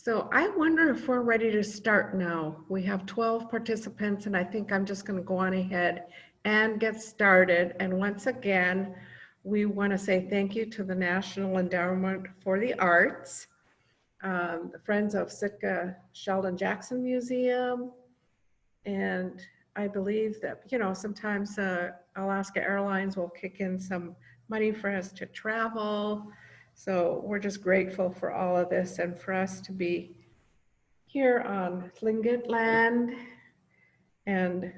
So I wonder if we're ready to start now. We have 12 participants, and I think I'm just going to go on ahead and get started. And once again, we want to say thank you to the National Endowment for the Arts, the Friends of Sitka Sheldon Jackson Museum, and I believe that, you know, sometimes Alaska Airlines will kick in some money for us to travel. So we're just grateful for all of this and for us to be here on Tlingit land. And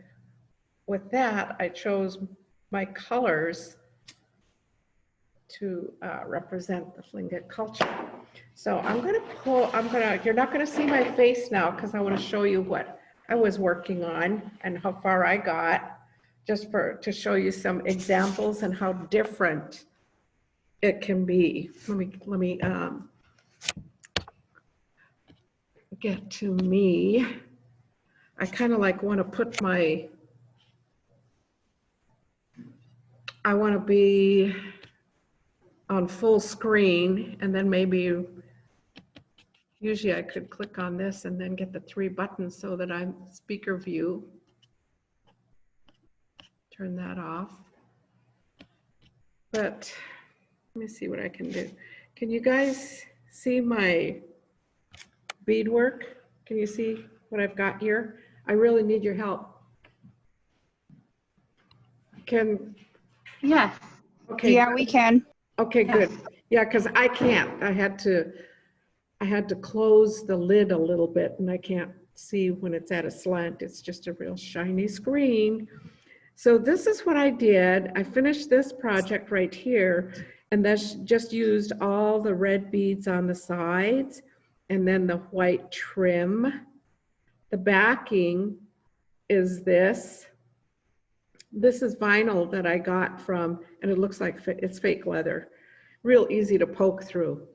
with that, I chose my colors to represent the Tlingit culture. So you're not gonna see my face now because I want to show you what I was working on and how far I got, just to show you some examples and how different it can be. Let me get to me. I kind of like want to put I want to be on full screen, and then maybe usually I could click on this and then get the 3 buttons so that I'm speaker view. Turn that off. But let me see what I can do. Can you guys see my beadwork? Can you see what I've got here? I really need your help. Yes. Okay. Yeah, good. we can. Okay, good. Yeah, because I can't. I had to close the lid a little bit, and I can't see when it's at a slant. It's just a real shiny screen. So this is what I did. I finished this project right here, and that's just used all the red beads on the sides and then the white trim. The backing is this. This is vinyl that I got from, and it looks like it's fake leather. Real easy to poke through.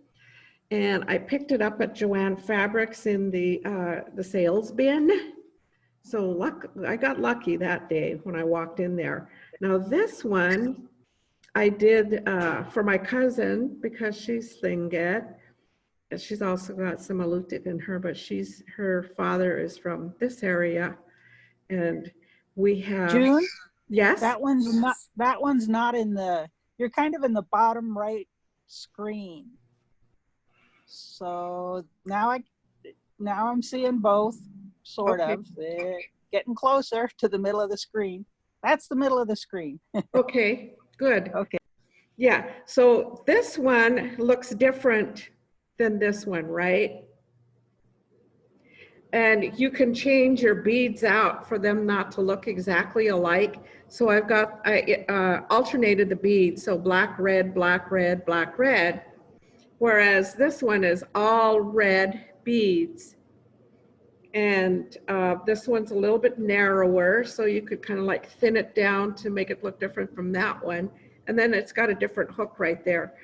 And I picked it up at Joann Fabrics in the sales bin. So I got lucky that day when I walked in there. Now this one I did for my cousin because she's Tlingit. She's also got some Alutiiq in her, but her father is from this area. And we have— June? Yes? That one's not in the, you're kind of in the bottom right screen. So now I'm seeing both, sort Okay. of. They're getting closer to the middle of the screen. That's the middle of the screen. Okay, good. Okay. Yeah, so this one looks different than this one, right? And you can change your beads out for them not to look exactly alike. So I alternated the beads, so black, red, black, red, black, red. Whereas this one is all red beads. And this one's a little bit narrower, so you could kind of like thin it down to make it look different from that one. And then it's got a different hook right there.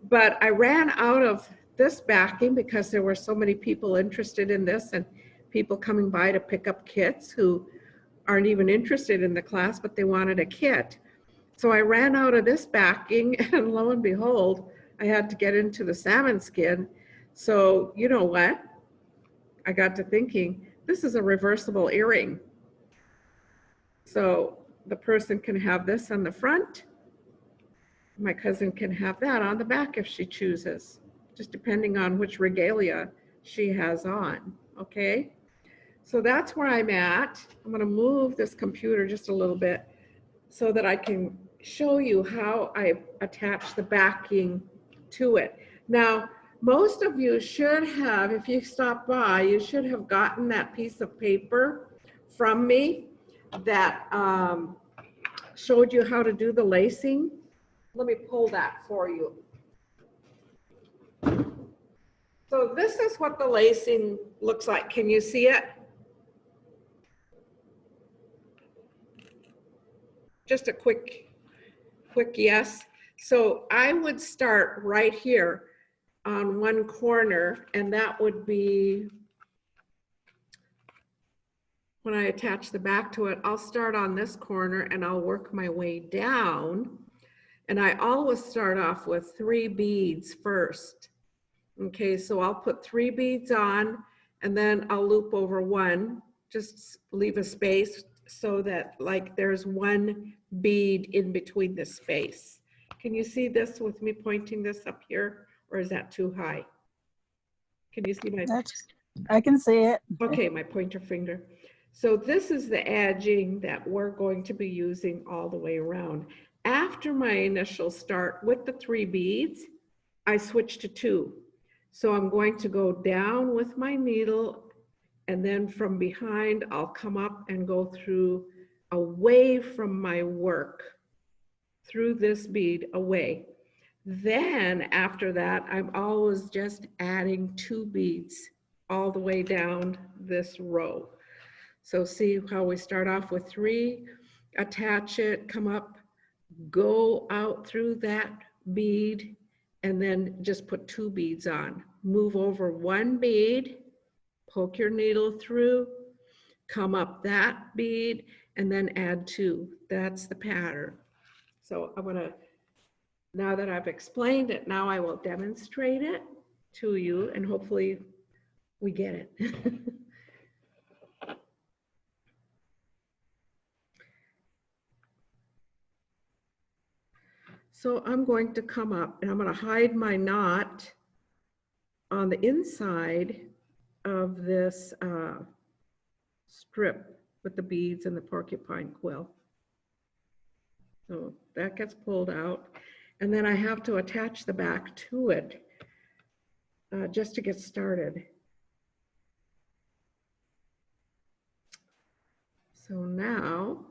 But I ran out of this backing because there were so many people interested in this and people coming by to pick up kits who aren't even interested in the class, but they wanted a kit. So I ran out of this backing, and lo and behold, I had to get into the salmon skin. So you know what? I got to thinking, this is a reversible earring. So the person can have this on the front. My cousin can have that on the back if she chooses, just depending on which regalia she has on, okay? So that's where I'm at. I'm gonna move this computer just a little bit so that I can show you how I attach the backing to it. Now, most of you should have, if you stopped by, you should have gotten that piece of paper from me that showed you how to do the lacing. Let me pull that for you. So this is what the lacing looks like. Can you see it? Just a quick yes. So I would start right here on one corner, and that would be, when I attach the back to it, I'll start on this corner and I'll work my way down. And I always start off with 3 beads first. Okay, so I'll put 3 beads on and then I'll loop over one, just leave a space so that like there's 1 bead in between the space. Can you see this with me pointing this up here, or is that too high? Can you see my? I can see it. Okay, my pointer finger. So this is the edging that we're going to be using all the way around. After my initial start with the 3 beads, I switch to 2. So I'm going to go down with my needle, and then from behind, I'll come up and go through away from my work, through this bead away. Then after that, I'm always just adding 2 beads all the way down this row. So see how we start off with 3, attach it, come up, go out through that bead, and then just put 2 beads on. Move over 1 bead, poke your needle through, come up that bead, and then add 2. That's the pattern. So I'm gonna, now that I've explained it, now I will demonstrate it to you and hopefully we get it. So I'm going to come up and I'm going to hide my knot on the inside of this strip with the beads and the porcupine quill. So that gets pulled out. And then I have to attach the back to it just to get started. So now,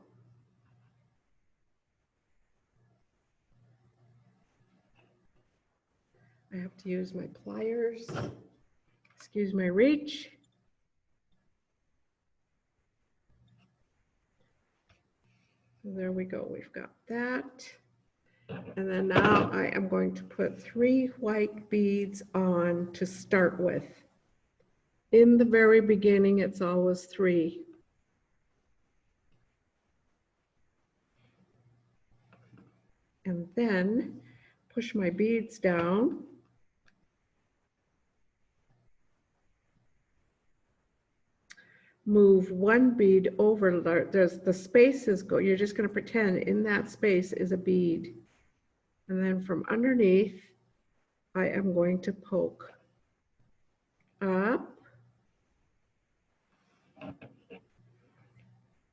I have to use my pliers. Excuse my reach. So there we go, we've got that. And then now I am going to put 3 white beads on to start with. In the very beginning, it's always 3. And then push my beads down. Move 1 bead over, there's the spaces go, you're just going to pretend in that space is a bead. And then from underneath, I am going to poke up,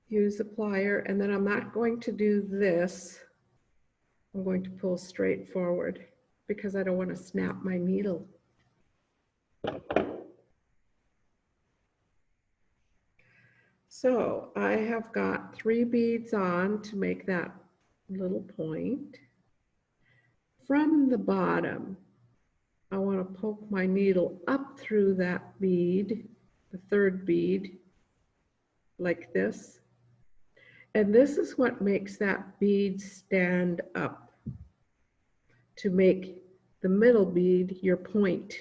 use the plier, and then I'm not going to do this. I'm going to pull straight forward because I don't want to snap my needle. So I have got 3 beads on to make that little point. From the bottom, I want to poke my needle up through that bead, the 3rd bead, like this. And this is what makes that bead stand up, to make the middle bead your point.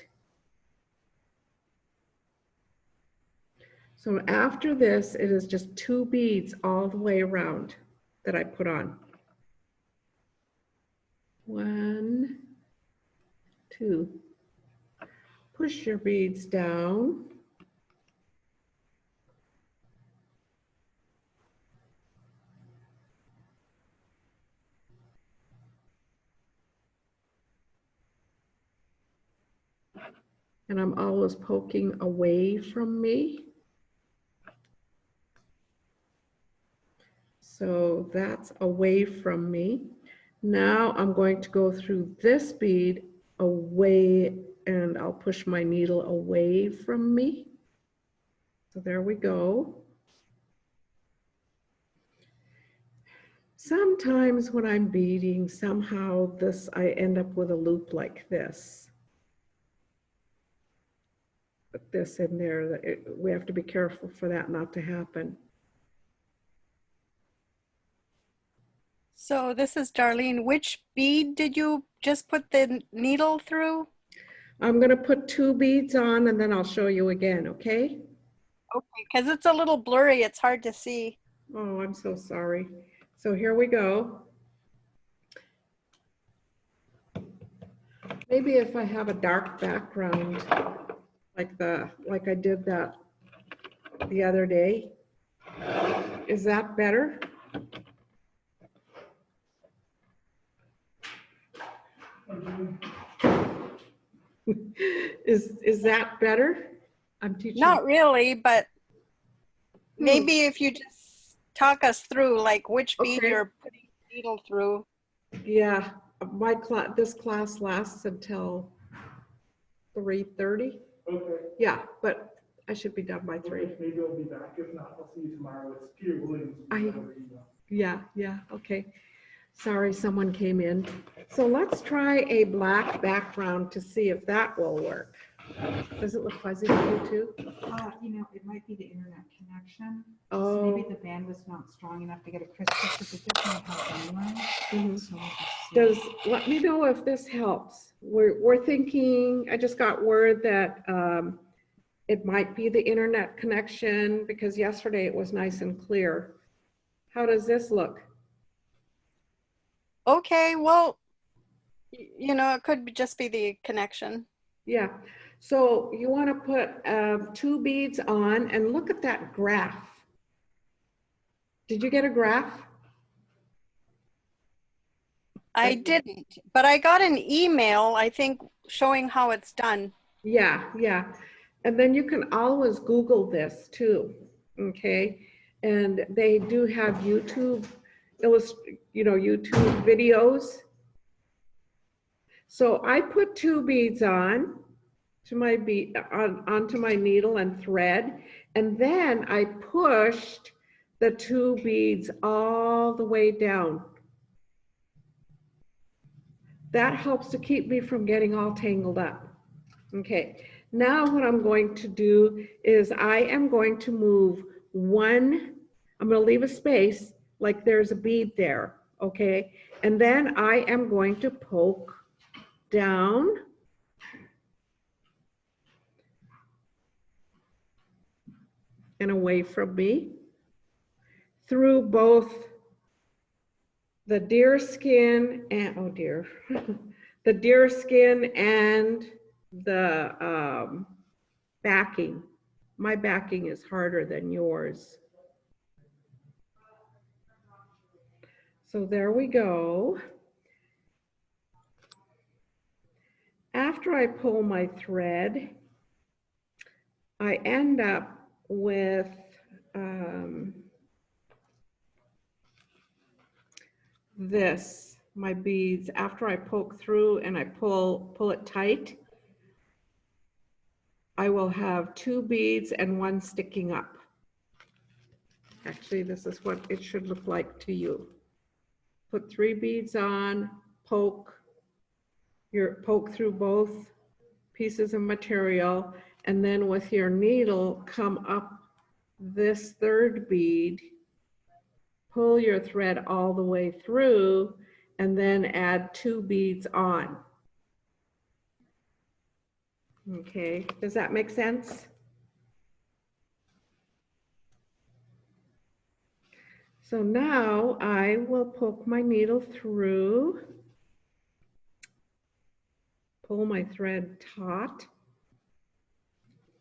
So after this, it is just 2 beads all the way around that I put on. 1, 2. Push your beads down. And I'm always poking away from me. So that's away from me. Now I'm going to go through this bead away, and I'll push my needle away from me. So there we go. Sometimes when I'm beading, somehow I end up with a loop like this. Put this in there. We have to be careful for that not to happen. So this is Darlene. Which bead did you just put the needle through? I'm going to put 2 beads on and then I'll show you again, okay? Okay, because it's a little blurry. It's hard to see. Oh, I'm so sorry. So here we go. Maybe if I have a dark background, like I did that the other day. Is that better? Is that better? I'm teaching. Not really, but maybe if you just talk us through like which bead Okay. you're putting the needle through. Yeah, this class lasts until 3:30. Okay. Yeah, but I should be done by 3. Okay, maybe I'll be back. If not, I'll see you tomorrow. It's Peter Williams. Yeah, okay. Sorry, someone came in. So let's try a black background to see if that will work. Does it look fuzzy to you too? It might be the internet connection. Oh. Maybe the bandwidth's not strong enough to get a crisp picture, but it definitely helps anyway. Mhm. So we'll just see. Let me know if this helps. We're thinking, I just got word that it might be the internet connection because yesterday it was nice and clear. How does this look? Okay, well, it could just be the connection. Yeah, so you want to put 2 beads on and look at that graph. Did you get a graph? I didn't, but I got an email, I think, showing how it's done. Yeah. And then you can always Google this too, okay? And they do have YouTube YouTube videos. So I put 2 beads on to onto my needle and thread, and then I pushed the 2 beads all the way down. That helps to keep me from getting all tangled up. Okay, now what I'm going to do is I am going to move I'm going to leave a space like there's a bead there, okay? And then I am going to poke down and away from me through both the deer skin and, oh dear, the deer skin and the backing. My backing is harder than yours. So there we go. After I pull my thread, I end up with my beads. After I poke through and I pull it tight, I will have 2 beads and 1 sticking up. Actually, this is what it should look like to you. Put 3 beads on, poke through both pieces of material, and then with your needle, come up this 3rd bead, pull your thread all the way through, and then add 2 beads on. Okay, does that make sense? So now I will poke my needle through, pull my thread taut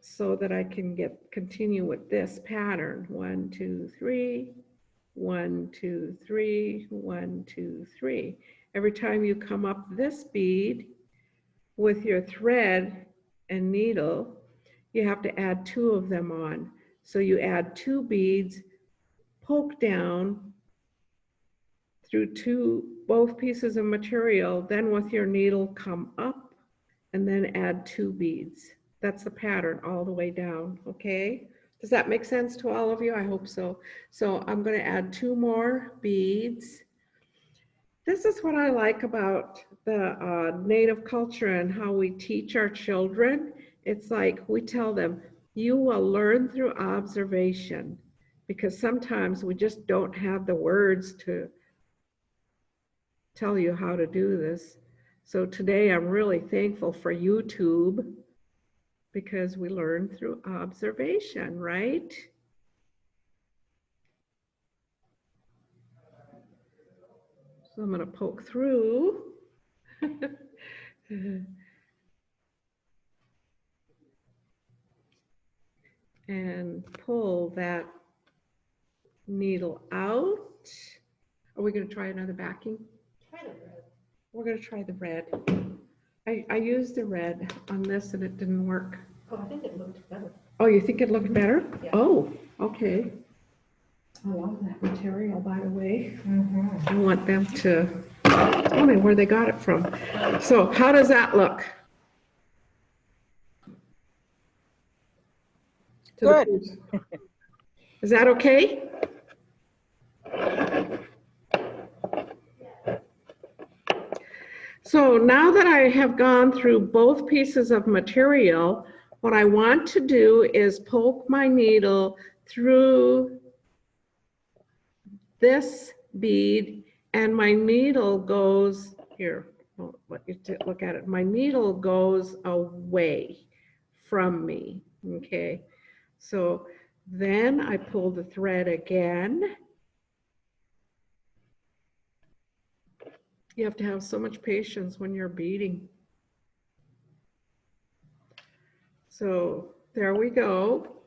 so that I can continue with this pattern. 1, 2, 3, 1, 2, 3, 1, 2, 3. Every time you come up this bead with your thread and needle, you have to add 2 of them on. So you add 2 beads, poke down through both pieces of material, then with your needle come up and then add 2 beads. That's the pattern all the way down, okay? Does that make sense to all of you? I hope so. So I'm going to add 2 more beads. This is what I like about the Native culture and how we teach our children. It's like we tell them, you will learn through observation, because sometimes we just don't have the words to tell you how to do this. So today I'm really thankful for YouTube, because we learn through observation, right? So I'm going to poke through. and pull that needle out. Are we going to try another backing? Try the red. We're going to try the red. I used the red on this and it didn't work. Oh, I think it looked better. Oh, you think it looked better? Yeah. Oh, okay. I love that. Material, by the way. Mm-hmm. I want them to tell me where they got it from. So how does that look? To the Good. piece. Is that okay? So now that I have gone through both pieces of material, what I want to do is poke my needle through this bead, and my needle goes here. I'll let you look at it. My needle goes away from me. Okay. So then I pull the thread again. You have to have so much patience when you're beading. So there we go.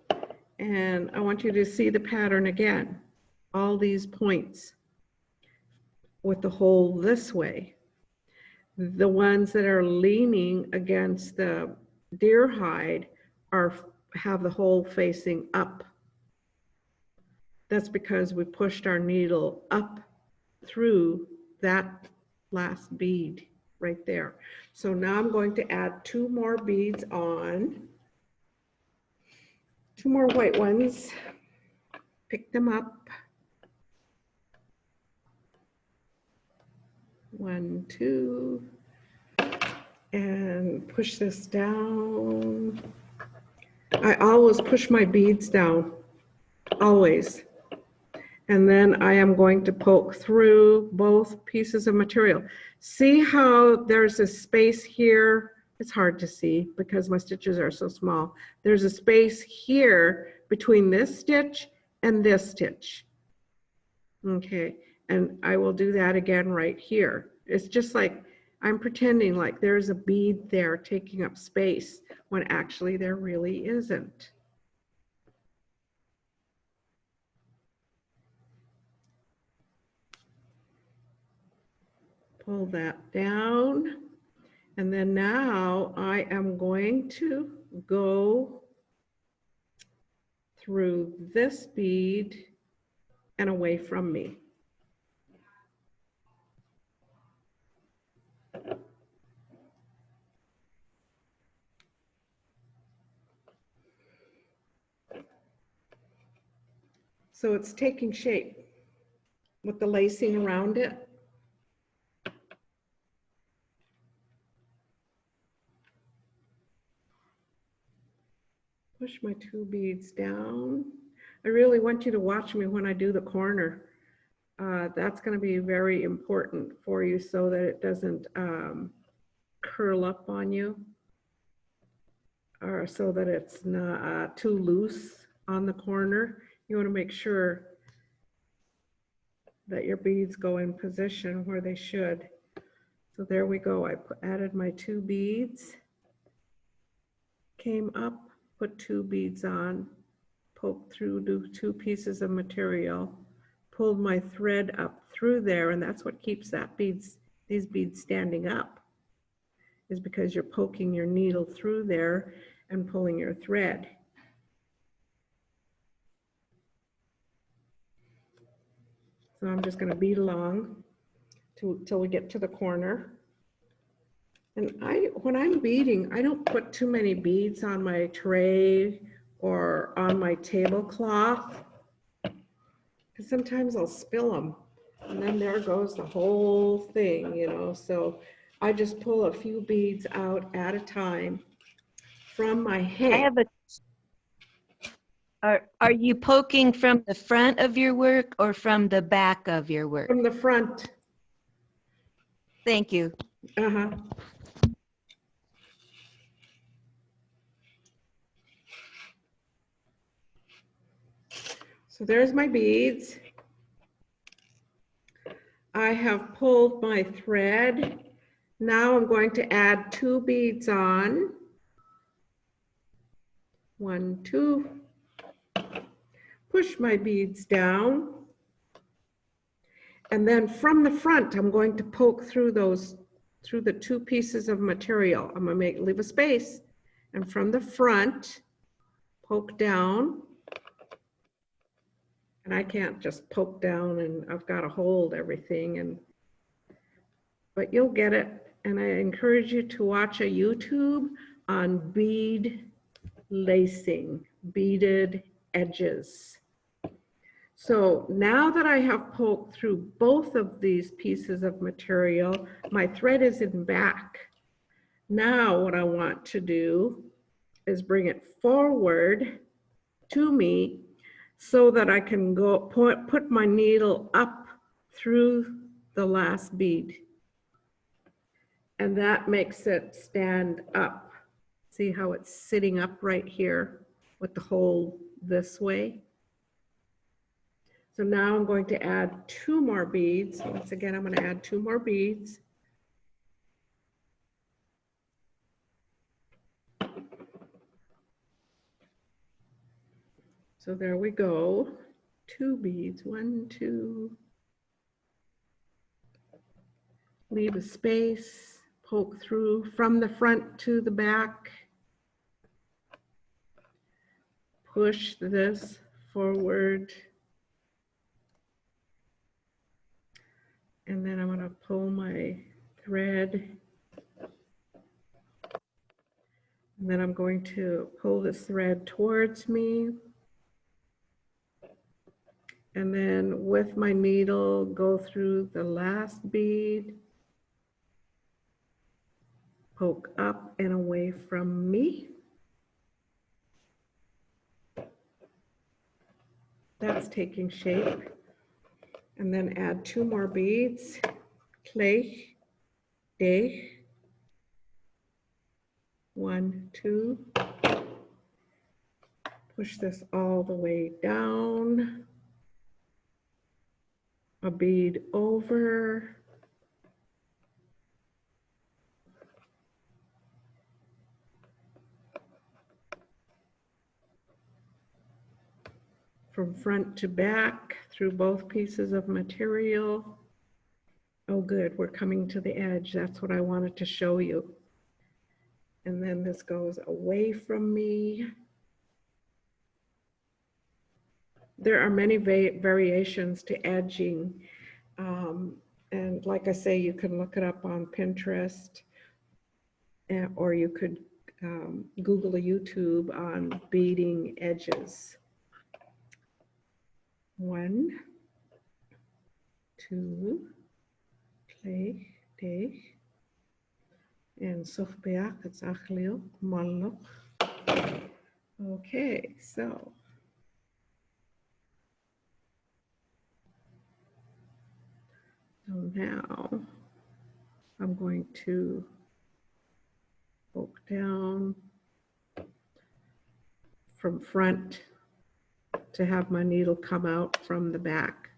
And I want you to see the pattern again. All these points with the hole this way. The ones that are leaning against the deer hide have the hole facing up. That's because we pushed our needle up through that last bead right there. So now I'm going to add 2 more beads on. 2 more white ones. Pick them up. 1, 2, and push this down. I always push my beads down, always. And then I am going to poke through both pieces of material. See how there's a space here? It's hard to see because my stitches are so small. There's a space here between this stitch and this stitch. Okay, and I will do that again right here. It's just like I'm pretending like there's a bead there taking up space when actually there really isn't. Pull that down. And then now I am going to go through this bead and away from me. So it's taking shape with the lacing around it. Push my 2 beads down. I really want you to watch me when I do the corner. That's going to be very important for you so that it doesn't curl up on you, or so that it's not too loose on the corner. You want to make sure that your beads go in position where they should. So there we go. I added my 2 beads, came up, put 2 beads on, poked through 2 pieces of material, pulled my thread up through there, and that's what keeps these beads standing up, is because you're poking your needle through there and pulling your thread. So I'm just going to bead along till we get to the corner. And when I'm beading, I don't put too many beads on my tray or on my tablecloth, because sometimes I'll spill them, and then there goes the whole thing, you know. So I just pull a few beads out at a time from my I head. have a. Are you poking from the front of your work or from the back of your work? From the front. Thank you. Uh-huh. So there's my beads. I have pulled my thread. Now I'm going to add 2 beads on. 1, 2. push my beads down. And then from the front, I'm going to poke through through the two pieces of material. I'm gonna leave a space. And from the front, poke down. And I can't just poke down and I've got to hold everything, but you'll get it. And I encourage you to watch a YouTube on bead lacing, beaded edges. So now that I have poked through both of these pieces of material, my thread is in back. Now what I want to do is bring it forward to me so that I can go put my needle up through the last bead. And that makes it stand up. See how it's sitting up right here with the hole this way? So now I'm going to add 2 more beads. Once again, I'm going to add 2 more beads. So there we go. 2 beads, 1, 2. Leave a space, poke through from the front to the back. Push this forward. And then I'm going to pull my thread. And then I'm going to pull this thread towards me. And then with my needle, go through the last bead. Poke up and away from me. That's taking shape. And then add 2 more beads. Play, day. 1, 2. Push this all the way down. A bead over. From front to back through both pieces of material. Oh good, we're coming to the edge. That's what I wanted to show you. And then this goes away from me. There are many variations to edging. And like I say, you can look it up on Pinterest, or you could Google a YouTube on beading edges. 1, 2, play, day. And Sugpiaq, it's Achlil, Malloch. Okay, so. So now I'm going to poke down from front to have my needle come out from the back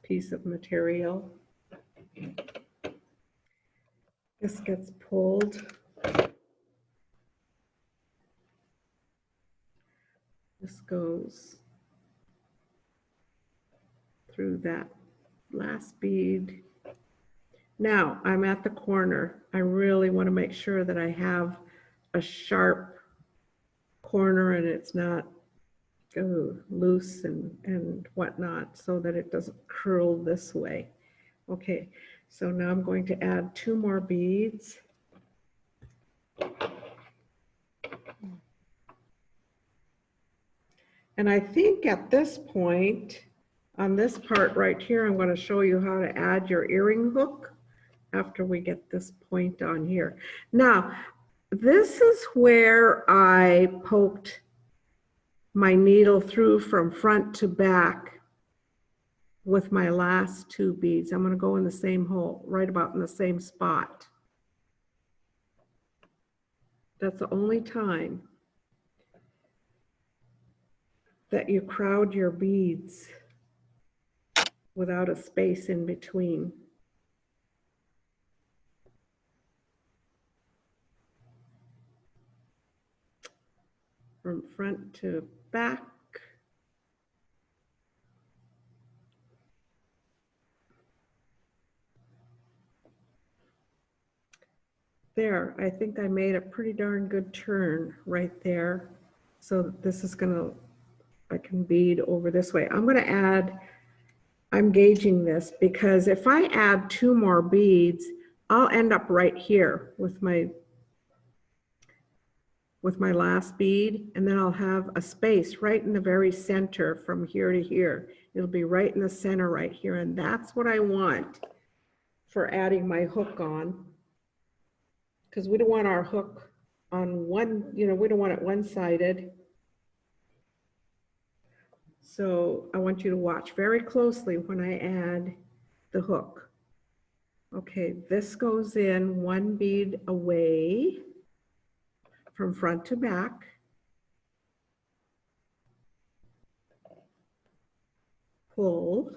piece of material. This gets pulled. This goes through that last bead. Now I'm at the corner. I really want to make sure that I have a sharp corner and it's not loose and whatnot, so that it doesn't curl this way. Okay, so now I'm going to add 2 more beads. And I think at this point, on this part right here, I'm going to show you how to add your earring hook after we get this point on here. Now, this is where I poked my needle through from front to back with my last 2 beads. I'm going to go in the same hole, right about in the same spot. That's the only time that you crowd your beads without a space in between. From front to back. There, I think I made a pretty darn good turn right there. So this is gonna, I can bead over this way. I'm gonna add, I'm gauging this because if I add 2 more beads, I'll end up right here with my last bead, and then I'll have a space right in the very center from here to here. It'll be right in the center right here, and that's what I want for adding my hook on. Because we don't want our hook on one, we don't want it one-sided. So I want you to watch very closely when I add the hook. Okay, this goes in 1 bead away from front to back. Pull.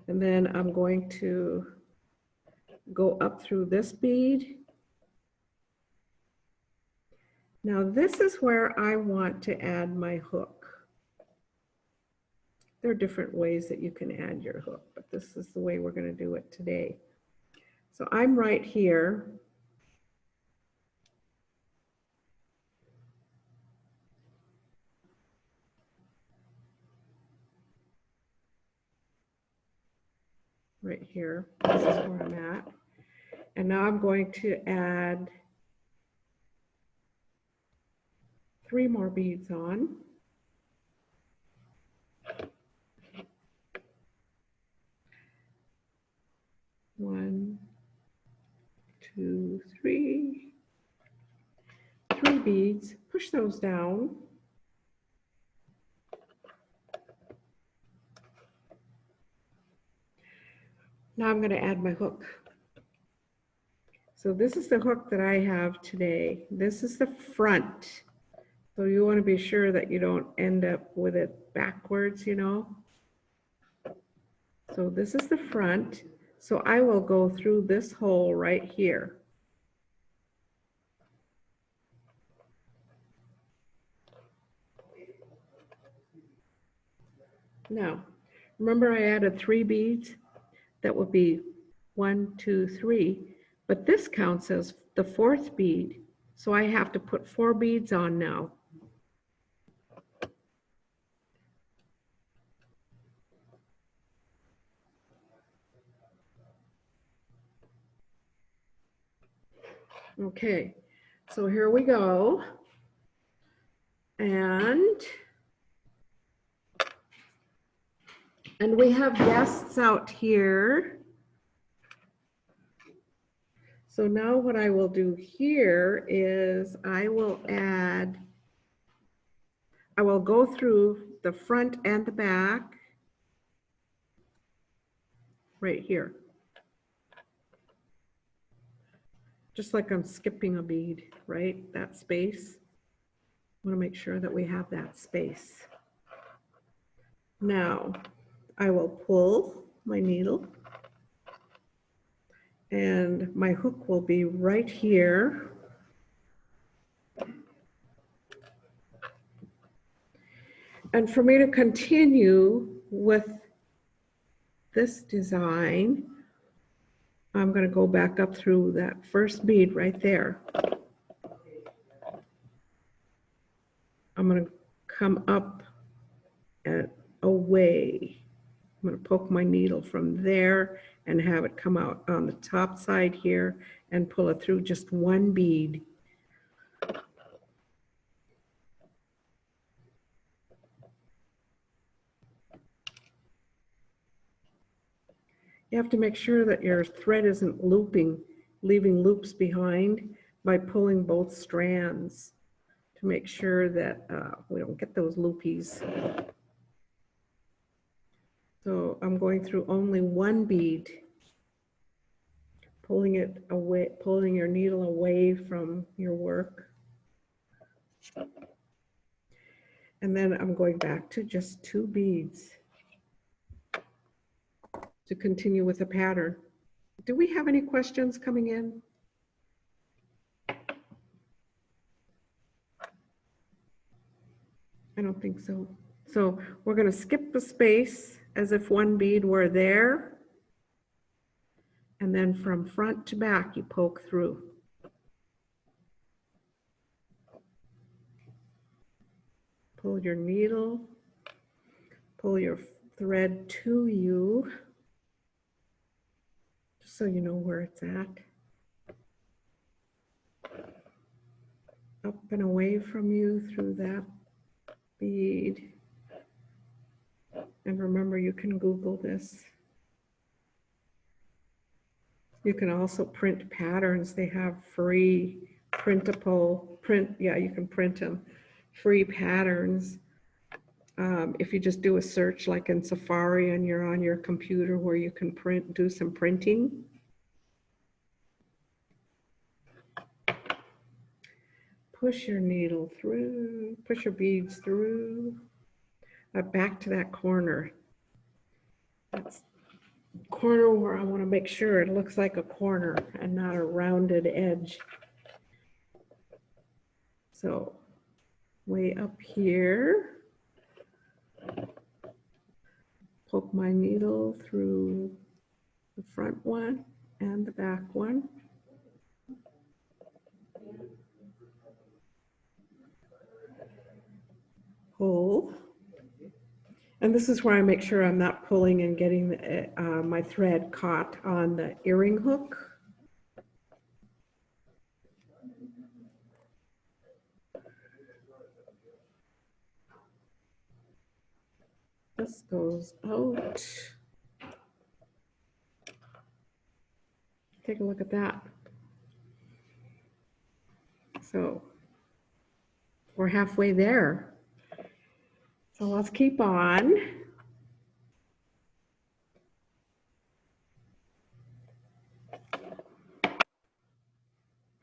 And then I'm going to go up through this bead. Now this is where I want to add my hook. There are different ways that you can add your hook, but this is the way we're going to do it today. So I'm right here. Right here, this is where I'm at. And now I'm going to add 3 more beads on. One, two, three. 3 beads, push those down. Now I'm going to add my hook. So this is the hook that I have today. This is the front. So you want to be sure that you don't end up with it backwards, So this is the front. So I will go through this hole right here. Now, remember I added 3 beads? That would be 1, 2, 3. But this counts as the 4th bead. So I have to put 4 beads on now. Okay, so here we go. And we have guests out here. So now what I will do here is I will go through the front and the back right here. Just like I'm skipping a bead, right? That space. I want to make sure that we have that space. Now, I will pull my needle and my hook will be right here. And for me to continue with this design, I'm going to go back up through that first bead right there. I'm going to come up and away. I'm going to poke my needle from there and have it come out on the top side here and pull it through just 1 bead. You have to make sure that your thread isn't looping, leaving loops behind by pulling both strands to make sure that we don't get those loopies. So I'm going through only 1 bead, pulling it away, pulling your needle away from your work. And then I'm going back to just 2 beads to continue with the pattern. Do we have any questions coming in? I don't think so. So we're going to skip the space as if 1 bead were there. And And then from front to back, you poke through. Pull your needle, pull your thread to you, just so you know where it's at. Up and away from you through that bead. And remember, you can Google this. You can also print patterns. They have free printable, you can print them, free patterns. If you just do a search like in Safari and you're on your computer where you can do some printing. Push your needle through, push your beads through, back to that corner. That's corner where I want to make sure it looks like a corner and not a rounded edge. So way up here, poke my needle through the front one and the back one. Pull. And this is where I make sure I'm not pulling and getting my thread caught on the earring hook. This goes out. Take a look at that. So we're halfway there. So let's keep on.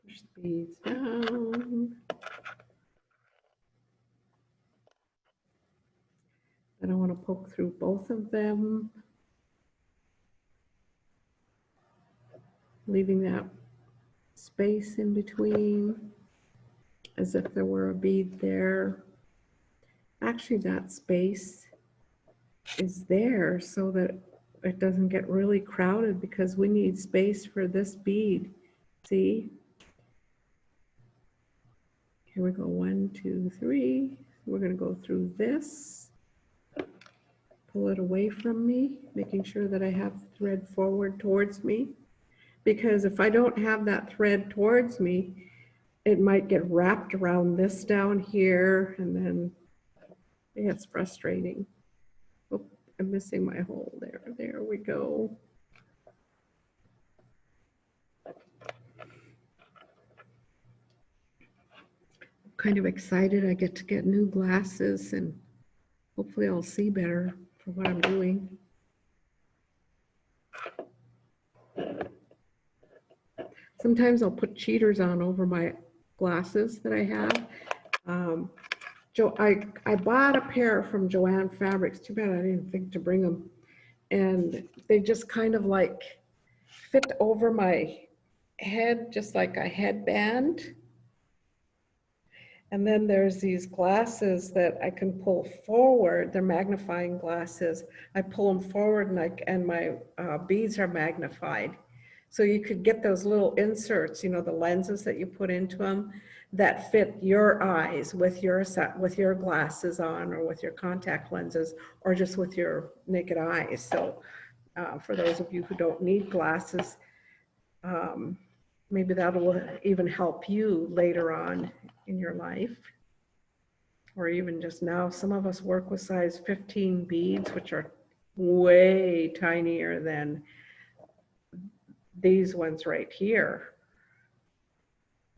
Push the beads down. Then I want to poke through both of them, leaving that space in between as if there were a bead there. Actually, that space is there so that it doesn't get really crowded because we need space for this bead. See? Here we go, 1, 2, 3. We're going to go through this, pull it away from me, making sure that I have thread forward towards me. Because if I don't have that thread towards me, it might get wrapped around this down here, and then it's frustrating. Oh, I'm missing my hole there. There we go. Kind of excited. I get to get new glasses and hopefully I'll see better for what I'm doing. Sometimes I'll put cheaters on over my glasses that I have. I bought a pair from Joanne Fabrics. Too bad I didn't think to bring them. And they just kind of like fit over my head, just like a headband. And then there's these glasses that I can pull forward. They're magnifying glasses. I pull them forward and my beads are magnified. So you could get those little inserts, you know, the lenses that you put into them that fit your eyes with your glasses on, or with your contact lenses, or just with your naked eyes. So for those of you who don't need glasses, maybe that will even help you later on in your life, or even just now. Some of us work with size 15 beads, which are way tinier than these ones right here.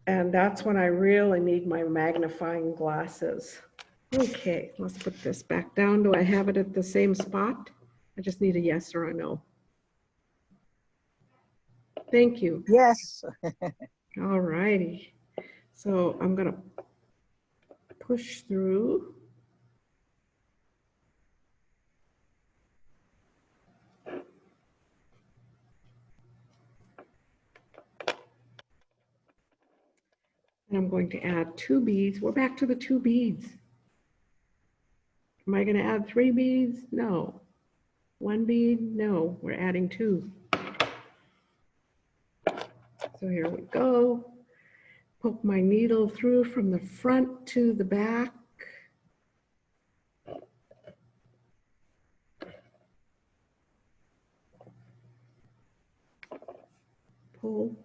And that's when I really need my magnifying glasses. Okay, let's put this back down. Do I have it at the same spot? I just need a yes or a no. Thank you. Yes. All righty. So I'm gonna push through. And I'm going to add 2 beads. We're back to the 2 beads. Am I going to add 3 beads? No. 1 bead? No. We're adding 2. So here we go. Poke my needle through from the front to the back. Pull.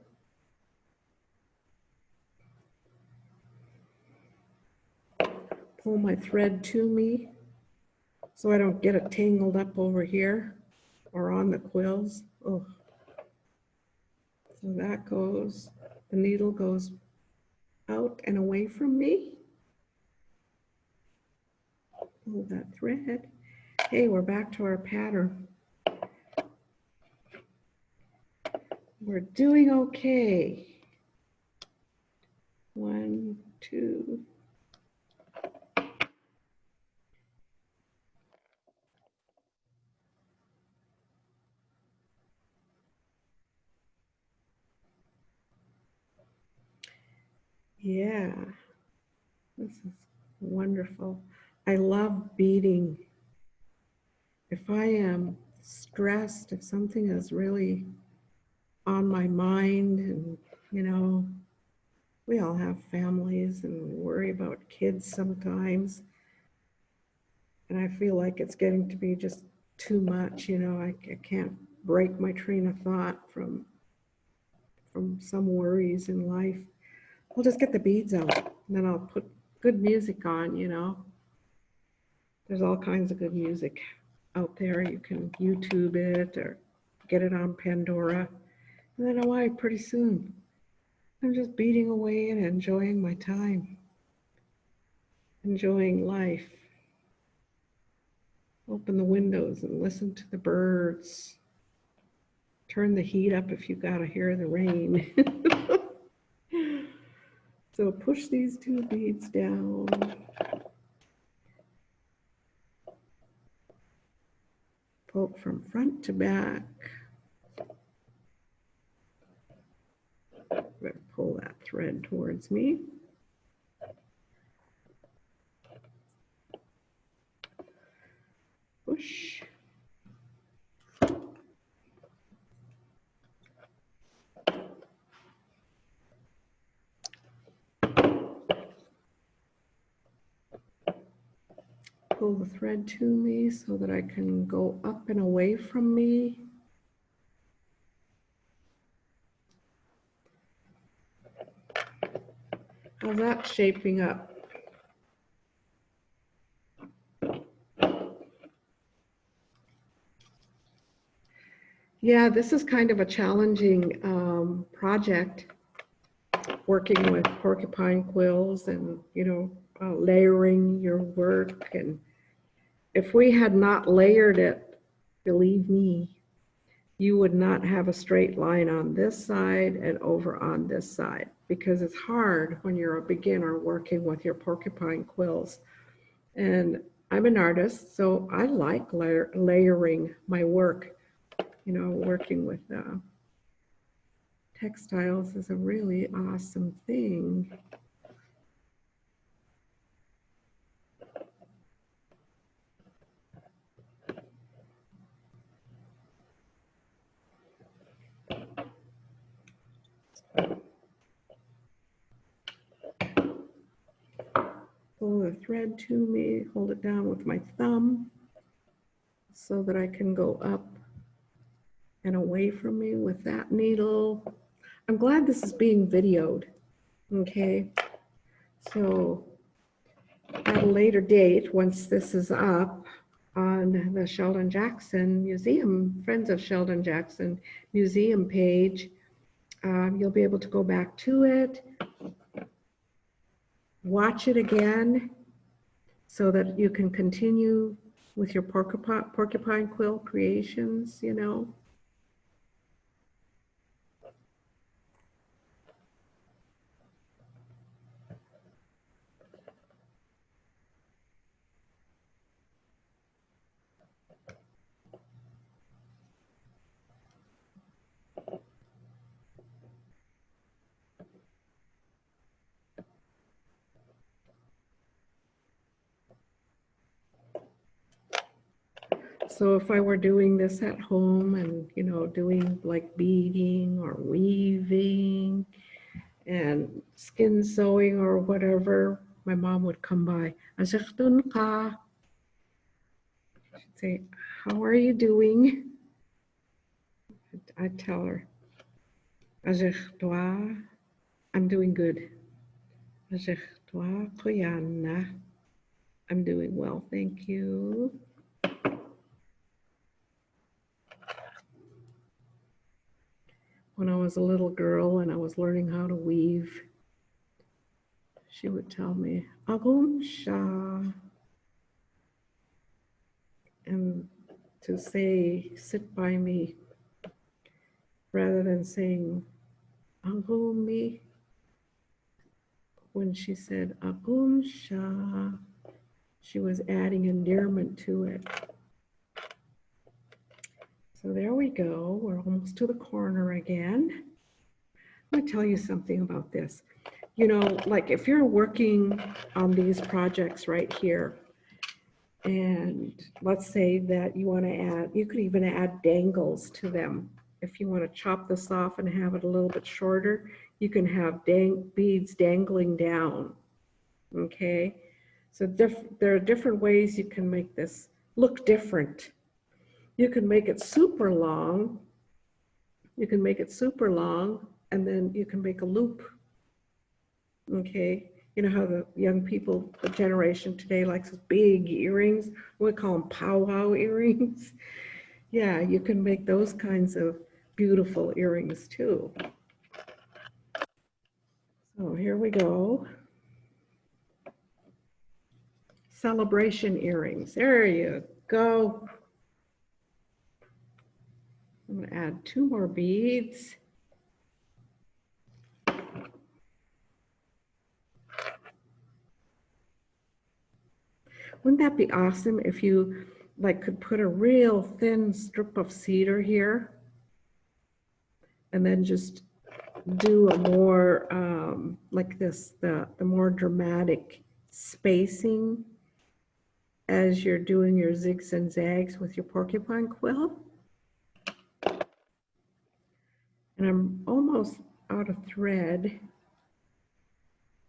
Pull my thread to me so I don't get it tangled up over here or on the quills. Oh. So that goes, the needle goes out and away from me. Pull that thread. Hey, we're back to our pattern. We're doing okay. 1, 2. Yeah, this is wonderful. I love beading. If I am stressed, if something is really on my mind, and you know, we all have families and we worry about kids sometimes. And I feel like it's getting to be just too much, you know, I can't break my train of thought from some worries in life. I'll just get the beads out and then I'll put good music on, you know. There's all kinds of good music out there. You can YouTube it or get it on Pandora. And then away pretty soon. I'm just beading away and enjoying my time. Enjoying life. Open the windows and listen to the birds. Turn the heat up if you gotta hear the rain. So push these 2 beads down. Poke from front to back. I'm gonna pull that thread towards me. Push. Pull the thread to me so that I can go up and away from me. How's that shaping up? Yeah, this is kind of a challenging project, working with porcupine quills and, you know, layering your work. And if we had not layered it, believe me, you would not have a straight line on this side and over on this side, because it's hard when you're a beginner working with your porcupine quills. And I'm an artist, so I like layering my work. You know, working with textiles is a really awesome thing. Pull the thread to me, hold it down with my thumb so that I can go up and away from me with that needle. I'm glad this is being videoed, okay? So at a later date, once this is up on the Sheldon Jackson Museum, Friends of Sheldon Jackson Museum page, you'll be able to go back to it, watch it again so that you can continue with your porcupine quill creations, you know. So if I were doing this at home and, you know, doing like beading or weaving and skin sewing or whatever, my mom would come by. She'd say, how are you doing? I'd tell her, I'm doing good. I'm doing well, thank you. When I was a little girl and I was learning how to weave, she would tell me, Agum Shah. And to say, sit by me, rather than saying, Agumi. When she said, Agum Shah, she was adding endearment to it. So there we go. We're almost to the corner again. I'm going to tell you something about this. You know, like if you're working on these projects right here, and let's say that you want to add, you could even add dangles to them. If you want to chop this off and have it a little bit shorter, you can have beads dangling down. Okay, so there are different ways you can make this look different. You can make it super long. You can make it super long, and then you can make a loop. Okay, you know how the young people, the generation today likes big earrings? We call them powwow earrings. Yeah, you can make those kinds of beautiful earrings too. So here we go. Celebration earrings. There you go. I'm going to add 2 more beads. Wouldn't that be awesome if you like could put a real thin strip of cedar here and then just do a more like this, the more dramatic spacing as you're doing your zigs and zags with your porcupine quill. And I'm almost out of thread,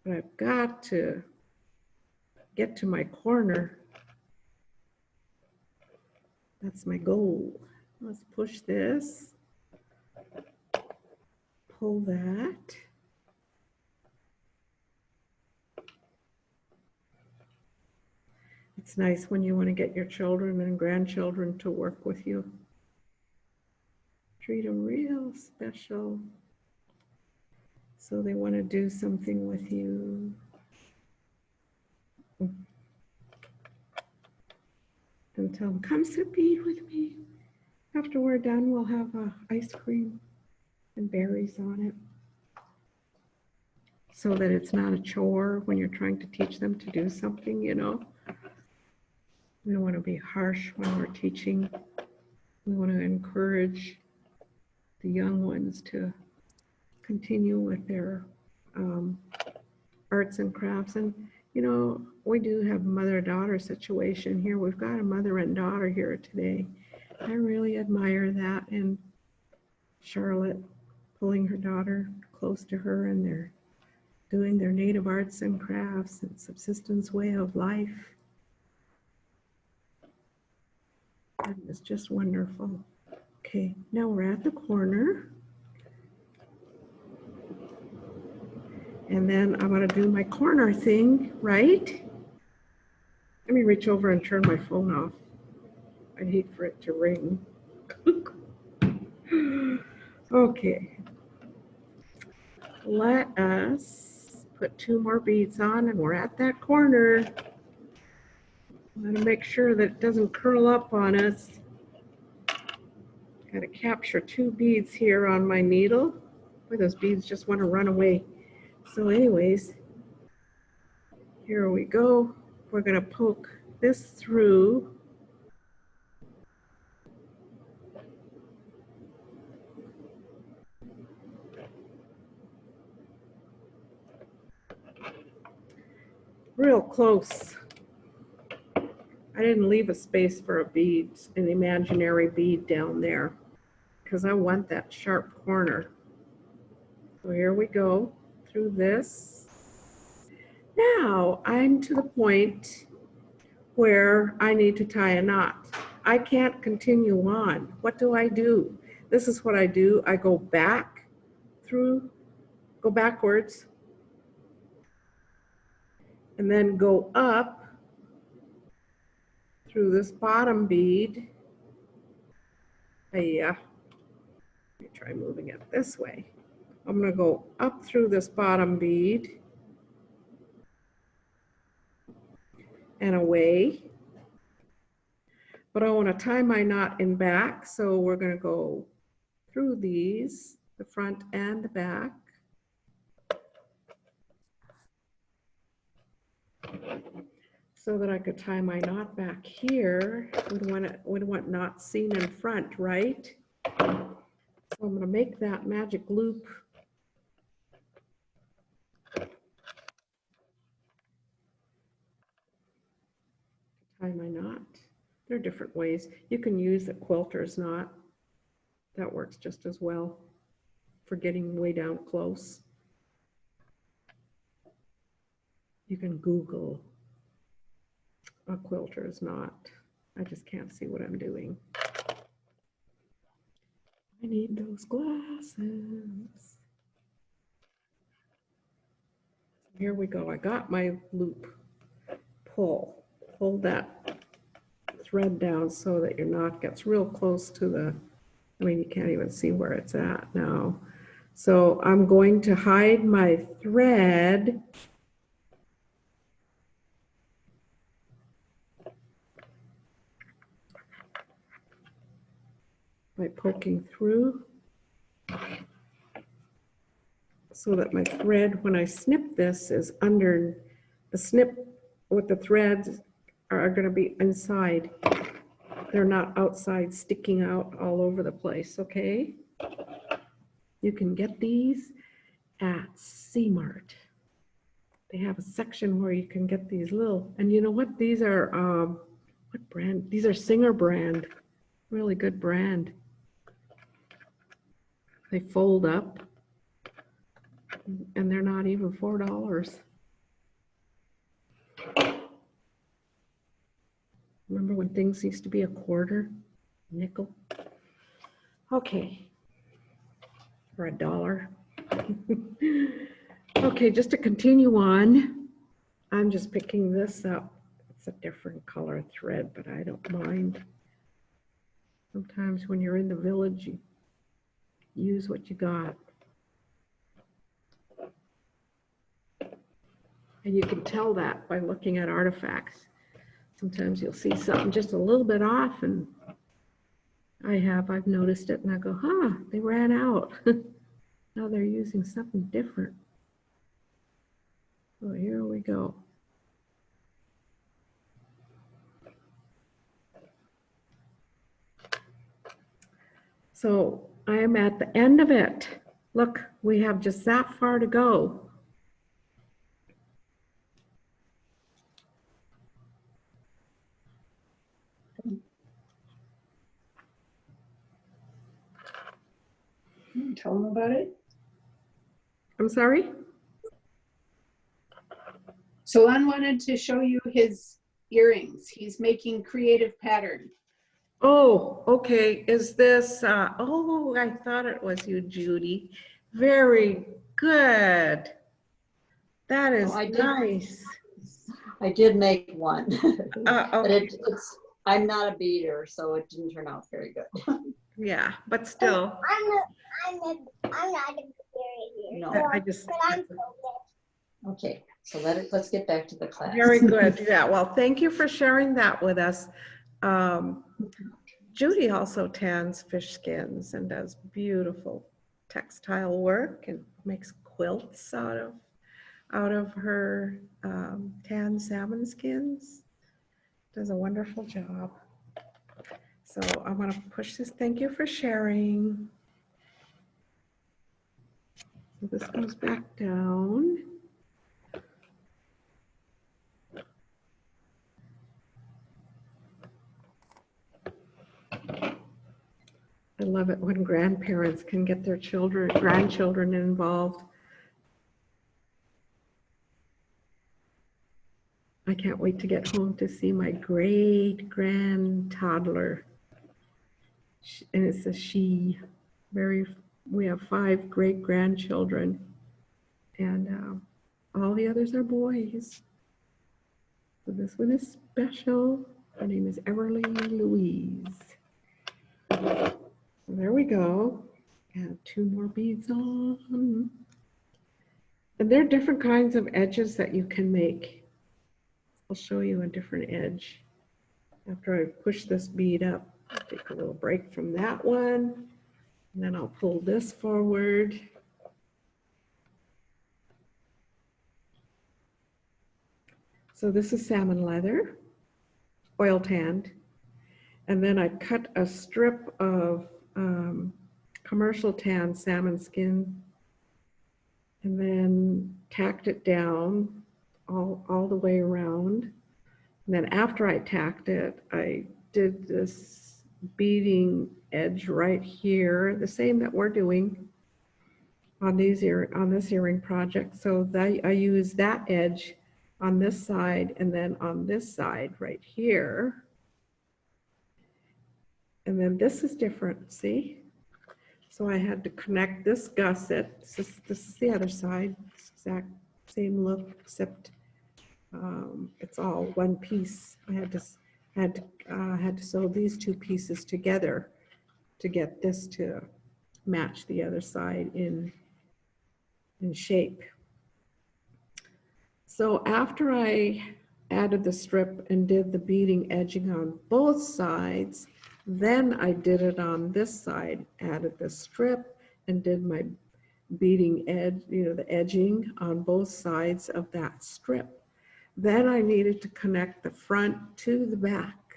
but I've got to get to my corner. That's my goal. Let's push this, pull that. It's nice when you want to get your children and grandchildren to work with you. Treat them real special. So they want to do something with you. And tell them, come Sugpiaq with me. After we're done, we'll have ice cream and berries on it. So that it's not a chore when you're trying to teach them to do something, you know. We don't want to be harsh when we're teaching. We want to encourage the young ones to continue with their arts and crafts. And, you know, we do have a mother-daughter situation here. We've got a mother and daughter here today. I really admire that. And Charlotte pulling her daughter close to her, and they're doing their native arts and crafts and subsistence way of life. And it's just wonderful. Okay, now we're at the corner. And then I'm gonna do my corner thing, right? Let me reach over and turn my phone off. I'd hate for it to ring. Okay. Let us put 2 more beads on and we're at that corner. I'm gonna make sure that it doesn't curl up on us. Gotta capture 2 beads here on my needle. Boy, those beads just wanna run away. So anyways, here we go. We're gonna poke this through. Real close. I didn't leave a space for a bead, an imaginary bead down there, because I want that sharp corner. So here we go through this. Now I'm to the point where I need to tie a knot. I can't continue on. What do I do? This is what I do. I go back through, go backwards, and then go up through this bottom bead. Let me try moving it this way. I'm going to go up through this bottom bead and away. But I want to tie my knot in back, so we're going to go through these, the front and the back. So that I could tie my knot back here. We'd want knot seen in front, right? So I'm going to make that magic loop. Tie my knot. There are different ways. You can use a quilter's knot. That works just as well for getting way down close. You can Google a quilter's knot. I just can't see what I'm doing. I need those glasses. Here we go. I got my loop. Pull that thread down so that your knot gets real close to the, I mean, you can't even see where it's at now. So I'm going to hide my thread by poking through so that my thread, when I snip this, is under the snip with the threads are going to be inside. They're not outside sticking out all over the place, okay? You can get these at C-Mart. They have a section where you can get these little, and you know what? These are, what brand? These are Singer brand, really good brand. They fold up and they're not even $4. Remember when things used to be a quarter, nickel? Okay, or $1. Okay, just to continue on, I'm just picking this up. It's a different color thread, but I don't mind. Sometimes when you're in the village, you use what you got. And you can tell that by looking at artifacts. Sometimes you'll see something just a little bit off, and I've noticed it, and I go, huh, they ran out. Now they're using something different. So here we go. So I am at the end of it. Look, we have just that far to go. Tell him about it. I'm sorry? So Lon wanted to show you his earrings. He's making creative pattern. Oh, okay. Is this, oh, I thought it was you, Judy. Very good. That is nice. I did make one, but Okay. I'm not a beater, so it didn't turn out very good. Yeah, but still. I'm not a beer here. No. I just, But I'm so good. Okay, so let's get back to the class. very good. Yeah, well, thank you for sharing that with us. Judy also tans fish skins and does beautiful textile work and makes quilts out of her tan salmon skins. Does a wonderful job. So I want to push this. Thank you for sharing. So this goes back down. I love it when grandparents can get their grandchildren involved. I can't wait to get home to see my great grand toddler. And it's a she. We have 5 great grandchildren, and all the others are boys. So this one is special. Her name is Everly Louise. There we go. Add 2 more beads on. And there are different kinds of edges that you can make. I'll show you a different edge. After I push this bead up, I'll take a little break from that one. And then I'll pull this forward. So this is salmon leather, oil tanned. And then I cut a strip of commercial tan salmon skin and then tacked it down all the way around. And then after I tacked it, I did this beading edge right here, the same that we're doing on this earring project. So I use that edge on this side and then on this side right here. And then this is different, see? So I had to connect this gusset. This is the other side. It's exact same look, except it's all one piece. I had to sew these 2 pieces together to get this to match the other side in shape. So after I added the strip and did the beading edging on both sides, then I did it on this side, added the strip and did my beading edge, the edging on both sides of that strip. Then I needed to connect the front to the back,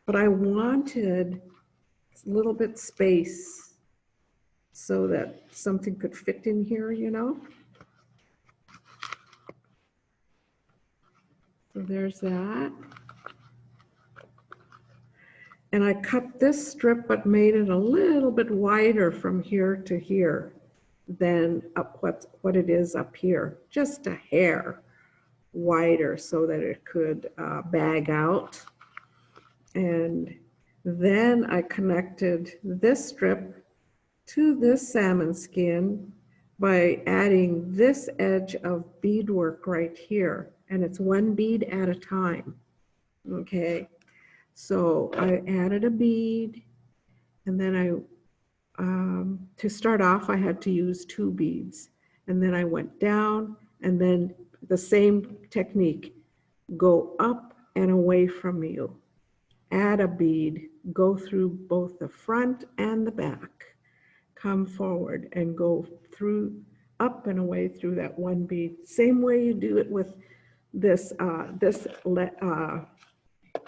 but I wanted a little bit space so that something could fit in here, So there's that. And I cut this strip, but made it a little bit wider from here to here than what it is up here, just a hair wider so that it could bag out. And then I connected this strip to this salmon skin by adding this edge of beadwork right here. And it's 1 bead at a time, okay? So I added a bead, and then to start off, I had to use 2 beads. And then I went down, and then the same technique, go up and away from you. Add a bead, go through both the front and the back. Come forward and go through, up and away through that 1 bead. Same way you do it with this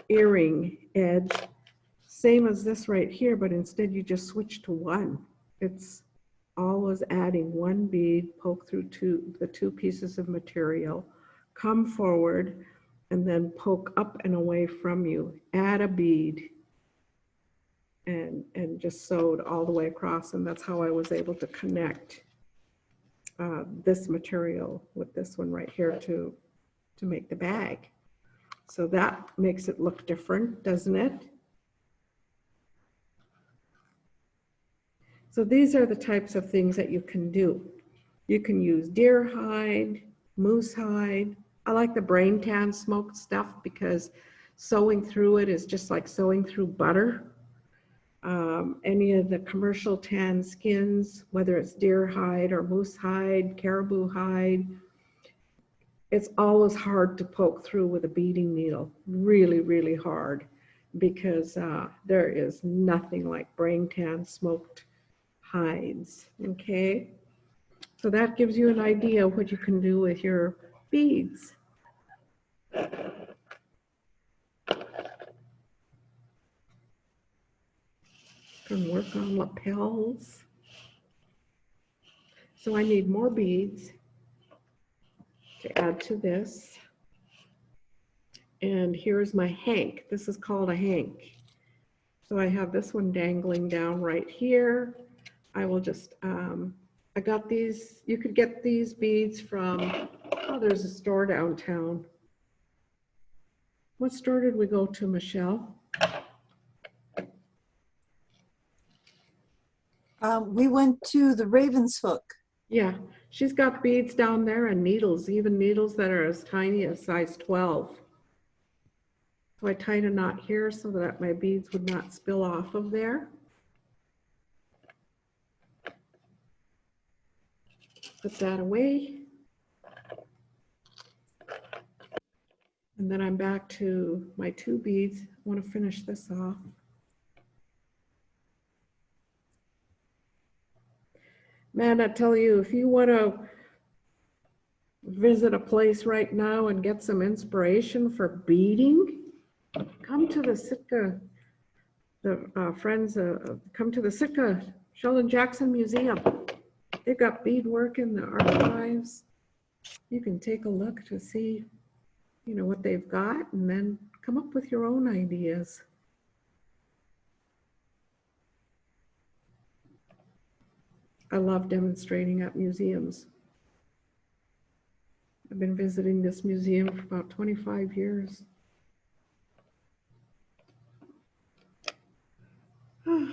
earring edge, same as this right here, but instead you just switch to 1. It's always adding 1 bead, poke through the 2 pieces of material, come forward, and then poke up and away from you, add a bead, and just sewed all the way across. And that's how I was able to connect this material with this one right here to make the bag. So that makes it look different, doesn't it? So these are the types of things that you can do. You can use deer hide, moose hide. I like the brain tan smoked stuff because sewing through it is just like sewing through butter. Any of the commercial tan skins, whether it's deer hide or moose hide, caribou hide, it's always hard to poke through with a beading needle, really, really hard, because there is nothing like brain tan smoked hides, okay? So that gives you an idea of what you can do with your beads. Can work on lapels. So I need more beads to add to this. And here's my hank. This is called a hank. So I have this one dangling down right here. I will just, I got these, you could get these beads from, oh, there's a store downtown. What store did we go to, Michelle? We went to the Raven's Hook. Yeah, she's got beads down there and needles, even needles that are as tiny as size 12. So I tied a knot here so that my beads would not spill off of there. Put that away. And then I'm back to my 2 beads. I want to finish this off. Man, I tell you, if you want to visit a place right now and get some inspiration for beading, come to the Sitka, come to the Sitka Sheldon Jackson Museum. They've got beadwork in the archives. You can take a look to see, you know, what they've got and then come up with your own ideas. I love demonstrating at museums. I've been visiting this museum for about 25 years.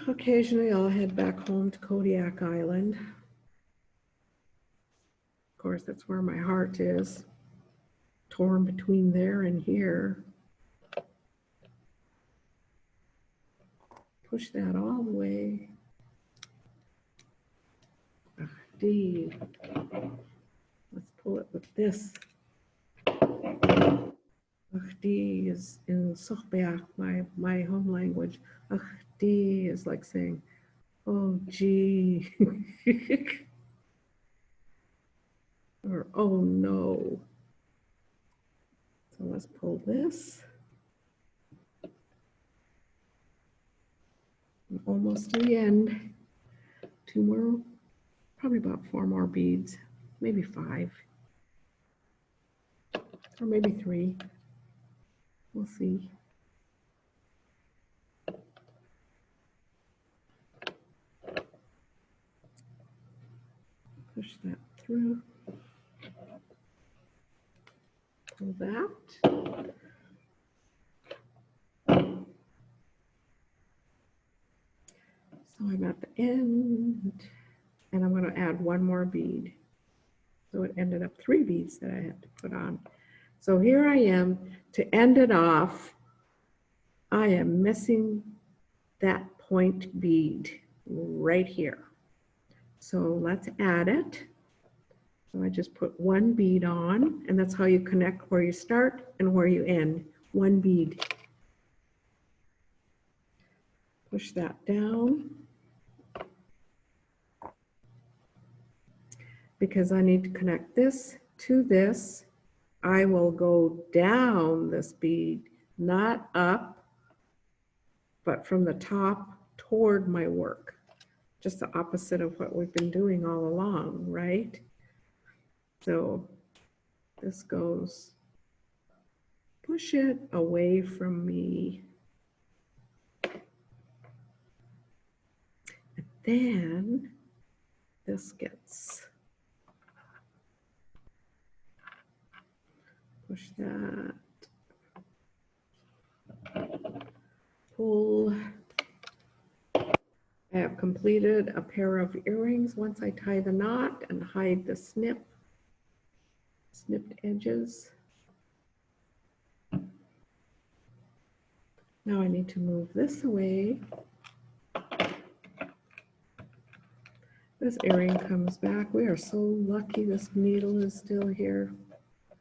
Occasionally I'll head back home to Kodiak Island. Of course, that's where my heart is, torn between there and here. Push that all the way. D. Let's pull it with this. D is in Sugpiaq, my home language. D is like saying, oh gee. Or oh no. So let's pull this. I'm almost to the end. 2 more, probably about 4 more beads, maybe 5. Or maybe 3. We'll see. Push that through. Pull that. So I'm at the end, and I'm going to add 1 more bead. So it ended up 3 beads that I had to put on. So here I am. To end it off, I am missing that point bead right here. So let's add it. So I just put 1 bead on, and that's how you connect where you start and where you end. 1 bead. Push that down. Because I need to connect this to this, I will go down this bead, not up, but from the top toward my work. Just the opposite of what we've been doing all along, right? So this goes, push it away from me. And then this gets, push that, pull. I have completed a pair of earrings once I tie the knot and hide the snipped edges. Now I need to move this away. This earring comes back. We are so lucky this needle is still here.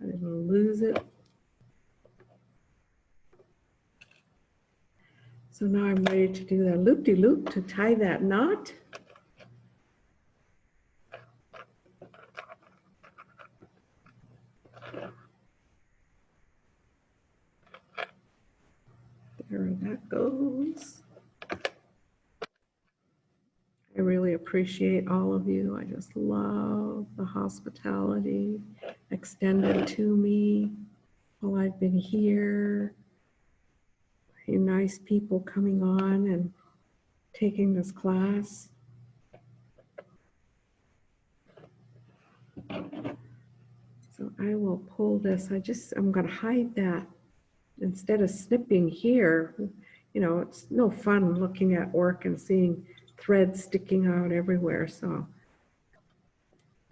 I didn't lose it. So now I'm ready to do that loop-de-loop to tie that knot. There that goes. I really appreciate all of you. I just love the hospitality extended to me while I've been here. You know, nice people coming on and taking this class. So I will pull this. I'm going to hide that instead of snipping here. You know, it's no fun looking at work and seeing threads sticking out everywhere. So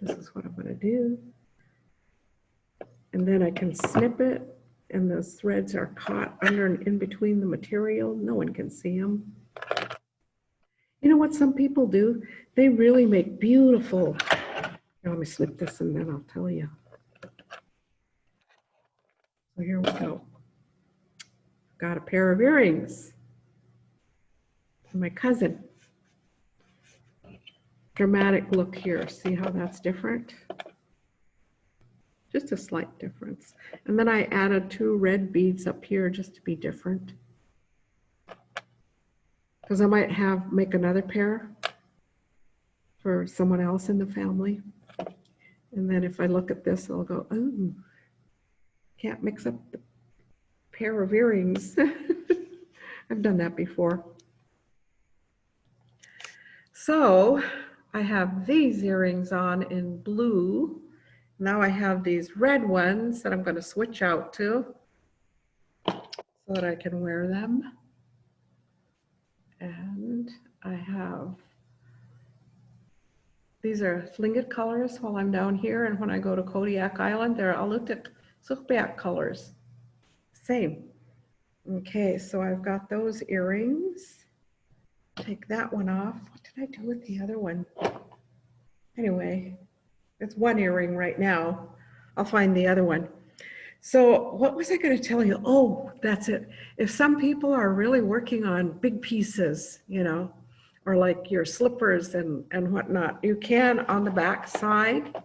this is what I'm going to do. And then I can snip it, and those threads are caught under and in between the material. No one can see them. You know what some people do? They really make beautiful. Now, let me snip this and then I'll tell you. So here we go. Got a pair of earrings for my cousin. Dramatic look here. See how that's different? Just a slight difference. And then I added 2 red beads up here just to be different. Because I might make another pair for someone else in the family. And then if I look at this, I'll go, oh, can't mix up the pair of earrings. I've done that before. So I have these earrings on in blue. Now I have these red ones that I'm going to switch out to so that I can wear them. And I have, these are Tlingit colors while I'm down here, and when I go to Kodiak Island, they're Alutiiq Sugpiaq colors. Same. Okay, so I've got those earrings. Take that one off. What did I do with the other one? Anyway, it's one earring right now. I'll find the other one. So what was I going to tell you? Oh, that's it. If some people are really working on big pieces, you know, or like your slippers and whatnot, you can on the back side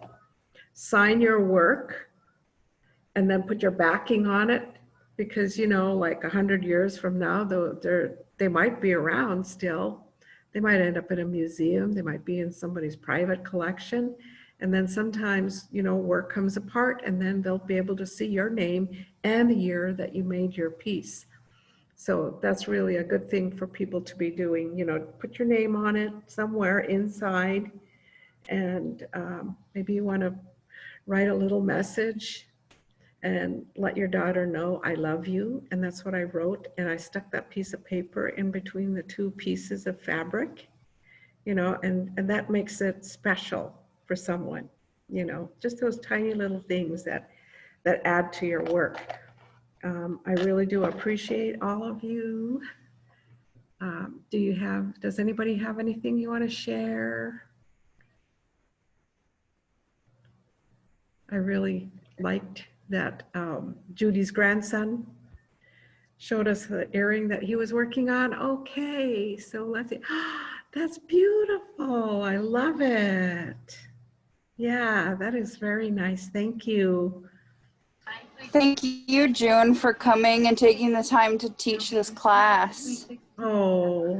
sign your work and then put your backing on it, because, you know, like 100 years from now, they might be around still. They might end up in a museum. They might be in somebody's private collection. And then sometimes, you know, work comes apart, and then they'll be able to see your name and the year that you made your piece. So that's really a good thing for people to be doing, you know, put your name on it somewhere inside. And maybe you want to write a little message and let your daughter know, I love you. And that's what I wrote. And I stuck that piece of paper in between the 2 pieces of fabric, you know, and that makes it special for someone, you know, just those tiny little things that add to your work. I really do appreciate all of you. Does anybody have anything you want to share? I really liked that Judy's grandson showed us the earring that he was working on. Okay, so let's see. That's beautiful. I love it. Yeah, that is very nice. Thank you. Thank you, June, for coming and taking the time to teach this class. Oh,